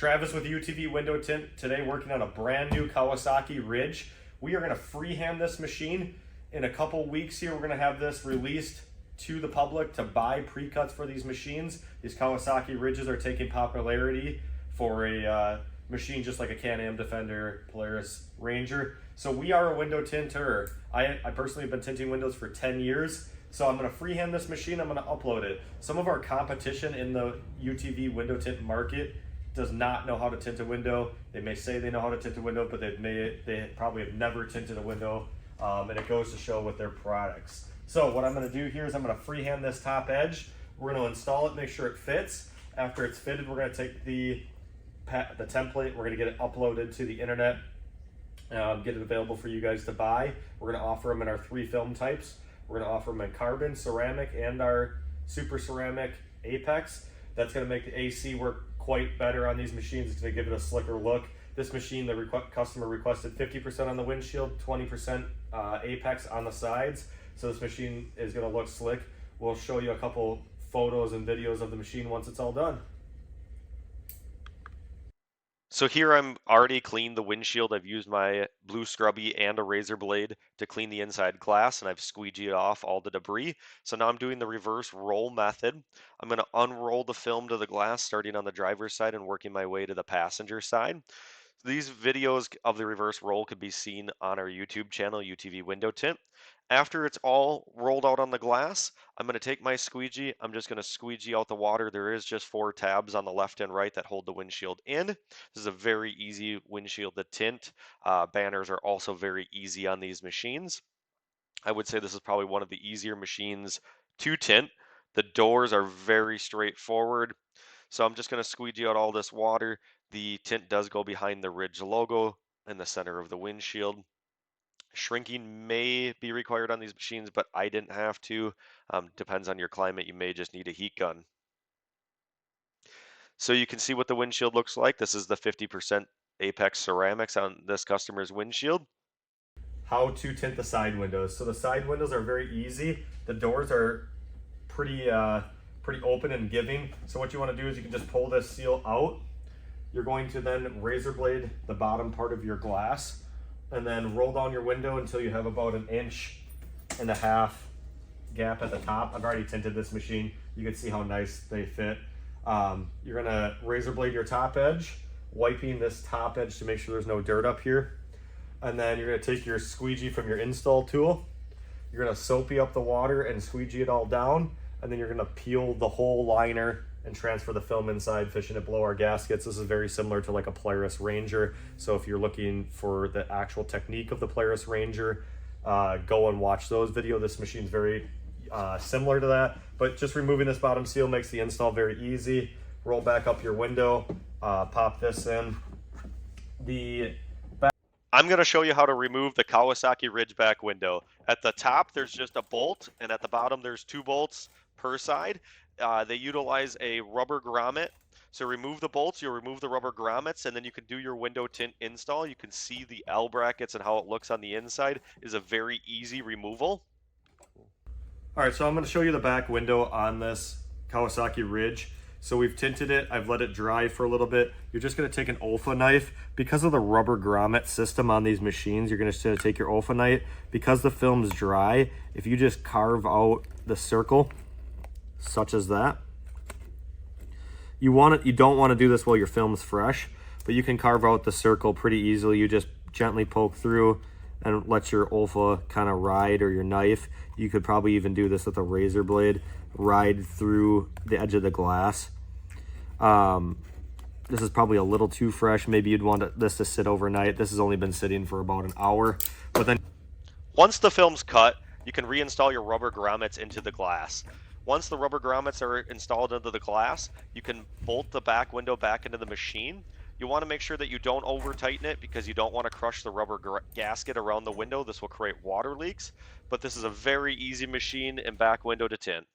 Travis with UTV Window Tint, today working on a brand new Kawasaki Ridge. We are going to freehand this machine. In a couple weeks here, we're going to have this released to the public to buy pre-cuts for these machines. These Kawasaki Ridges are taking popularity for a machine just like a Can-Am Defender, Polaris Ranger. So we are a window tinter. I personally have been tinting windows for 10 years. So I'm going to freehand this machine, I'm going to upload it. Some of our competition in the UTV window tint market does not know how to tint a window. They may say they know how to tint a window, but they probably have never tinted a window, and it goes to show with their products. So what I'm going to do here is I'm going to freehand this top edge. We're going to install it, make sure it fits. After it's fitted, we're going to take the template, we're going to get it uploaded to the internet, get it available for you guys to buy. We're going to offer them in our 3 film types. We're going to offer them in carbon, ceramic, and our super ceramic apex. That's going to make the AC work quite better on these machines. It's going to give it a slicker look. This machine, the customer requested 50% on the windshield, 20% apex on the sides. So this machine is going to look slick. We'll show you a couple photos and videos of the machine once it's all done. So here I'm already cleaned the windshield. I've used my blue scrubby and a razor blade to clean the inside glass, and I've squeegeed off all the debris. So now I'm doing the reverse roll method. I'm going to unroll the film to the glass, starting on the driver's side and working my way to the passenger side. These videos of the reverse roll could be seen on our YouTube channel, UTV Window Tint. After it's all rolled out on the glass, I'm going to take my squeegee. I'm just going to squeegee out the water. There is just 4 tabs on the left and right that hold the windshield in. This is a very easy windshield to tint. Banners are also very easy on these machines. I would say this is probably one of the easier machines to tint. The doors are very straightforward. So I'm just going to squeegee out all this water. The tint does go behind the Ridge logo in the center of the windshield. Shrinking may be required on these machines, but I didn't have to. Depends on your climate. You may just need a heat gun. So you can see what the windshield looks like. This is the 50% Apex ceramics on this customer's windshield. How to tint the side windows. So the side windows are very easy. The doors are pretty open and giving. So what you want to do is you can just pull this seal out. You're going to then razor blade the bottom part of your glass and then roll down your window until you have about 1.5 inch gap at the top. I've already tinted this machine. You can see how nice they fit. You're gonna razor blade your top edge, wiping this top edge to make sure there's no dirt up here. And then you're gonna take your squeegee from your install tool. You're gonna soapy up the water and squeegee it all down. And then you're gonna peel the whole liner and transfer the film inside, fishing it below our gaskets. This is very similar to like a Polaris Ranger. So if you're looking for the actual technique of the Polaris Ranger, go and watch those videos. This machine's very similar to that, but just removing this bottom seal makes the install very easy. Roll back up your window, pop this in. I'm going to show you how to remove the Kawasaki Ridge back window. At the top, there's just a bolt, and at the bottom, there's 2 bolts per side. They utilize a rubber grommet. So remove the bolts, you'll remove the rubber grommets, and then you can do your window tint install. You can see the L brackets and how it looks on the inside is a very easy removal. All right, so I'm going to show you the back window on this Kawasaki Ridge. So we've tinted it, I've let it dry for a little bit. You're just gonna take an Olfa knife. Because of the rubber grommet system on these machines, you're gonna take your Olfa knife. Because the film's dry, if you just carve out the circle, such as that. You don't wanna do this while your film's fresh, but you can carve out the circle pretty easily. You just gently poke through and let your Olfa kind of ride, or your knife. You could probably even do this with a razor blade, ride through the edge of the glass. This is probably a little too fresh. Maybe you'd want this to sit overnight. This has only been sitting for about an hour. But then once the film's cut, you can reinstall your rubber grommets into the glass. Once the rubber grommets are installed into the glass, you can bolt the back window back into the machine. You want to make sure that you don't over tighten it because you don't want to crush the rubber gasket around the window. This will create water leaks, but this is a very easy machine and back window to tint.